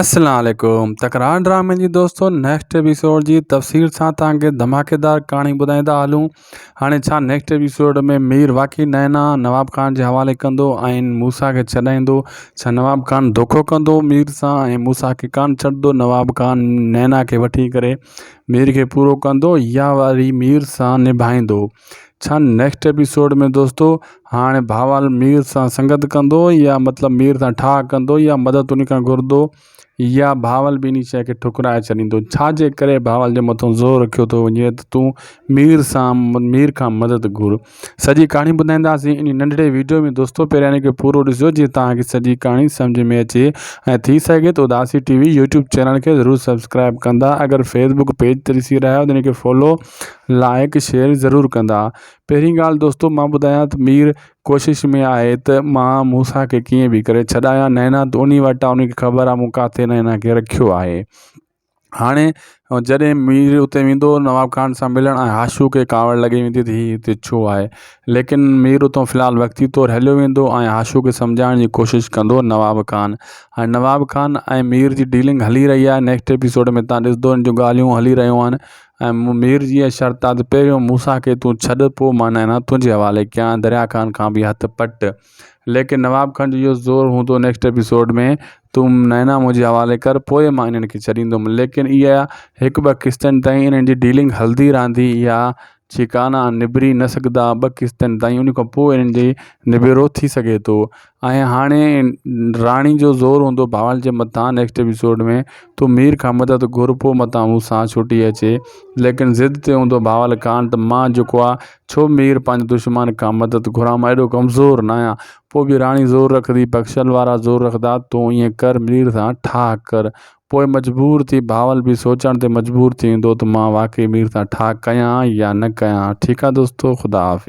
अस्सलाम वालेकुम। तकरार ड्रामे जी दोस्तों नेक्स्ट एपिसोड जी तफ़सील सां तव्हांखे धमाकेदार कहाणी ॿुधाईंदा हलूं। हाणे छा नेक्स्ट एपिसोड में मीर वाक़ई नैना नवाब खान जे हवाले कंदो ऐं मूसा खे छॾाईंदो? छा नवाब खान धोखो कंदो मीर सां ऐं मूसा खे कान छॾंदो? नवाब खान नैना खे वठी करे मीर खे पूरो कंदो या वरी मीर सां निभाईंदो? छा नेक्स्ट एपिसोड में दोस्तों हाणे भावल मीर सां संगत कंदो या मतलब मीर सां ठाह कंदो या मदद उन खां घुरंदो या भावल बि इन शइ खे ठुकराए छॾींदो? छाजे करे भावल जे मथां ज़ोर रखियो थो वञे त तूं मीर खां मदद घुर? सॼी कहाणी ॿुधाईंदासीं इन नंढड़े वीडियो में दोस्तों। पहिरियां इनखे पूरो ॾिसो जीअं तव्हांखे सॼी कहाणी सम्झ में अचे ऐं थी सघे तो उदासी टीवी यूट्यूब चैनल खे ज़रूरु सब्सक्राइब कंदा। अगर फेसबुक पेज ते ॾिसी रहिया आहियो त इनखे फॉलो लाइक शेयर ज़रूरु कंदा। पहिरीं ॻाल्हि दोस्तों मां ॿुधायां त मीर कोशिश में आहे त मां मूसा खे कीअं बि करे छॾायां। नैना त उन वटि आहे, उनखे ख़बर आहे मूं काथे नैना खे रखियो आहे। हाणे जॾहिं मीर उते वेंदो नवाब खान सां मिलण ऐं आशू खे कावड़ लॻी वेंदी त हीअ हिते छो आहे, लेकिन मीर उतां फ़िलहालु वक़्ती तौरु हलियो वेंदो ऐं आशू खे सम्झाइण जी कोशिशि कंदो नवाब खान। ऐं नवाब खान ऐं मीर जी डीलिंग हली रही आहे। नेक्स्ट एपिसोड में तव्हां ॾिसंदो इन जूं ॻाल्हियूं हली रहियूं आहिनि ऐं मीर जी इहा शर्त आहे त पहिरियों मूसा खे तूं छॾ, पोइ मां नैना तुंहिंजे हवाले कयां, दरिया खान खां बि हथु पट। लेकिन नवाब खान जो इहो ज़ोर हूंदो नेक्स्ट एपिसोड में तूं नैना मुंहिंजे हवाले कर, पोइ मां इन्हनि खे छॾींदुमि। लेकिन इहा हिकु ॿ किस्तनि ताईं इन्हनि जी डीलिंग हलंदी रहंदी। इहा ठिकाना निबिरी न सघंदा 2 किस्तनि ताईं, उन खां पोइ इन्हनि जी निबेरो थी सघे थो। ऐं हाणे राणी जो ज़ोर हूंदो भावल जे मथां नेक्स्ट एपिसोड में तूं मीर खां मदद घुर, पोइ मथां मूंसां छुटी अचे। लेकिन ज़िद ते हूंदो भावल खान त मां जेको आहे छो मीर पंहिंजे दुश्मन खां मदद घुरां, मां एॾो कमज़ोर न आहियां। पोइ बि राणी ज़ोर रखंदी, बख्शल वारा ज़ोर रखंदा तूं ईअं कर, मीर सां ठाह कर। पोइ मजबूर थी भावल बि सोचण ते मजबूर थी वेंदो त मां वाक़ई मीर सां ठाह कयां या न कयां। ठीकु आहे दोस्तों, ख़ुदा हाफ़िज़।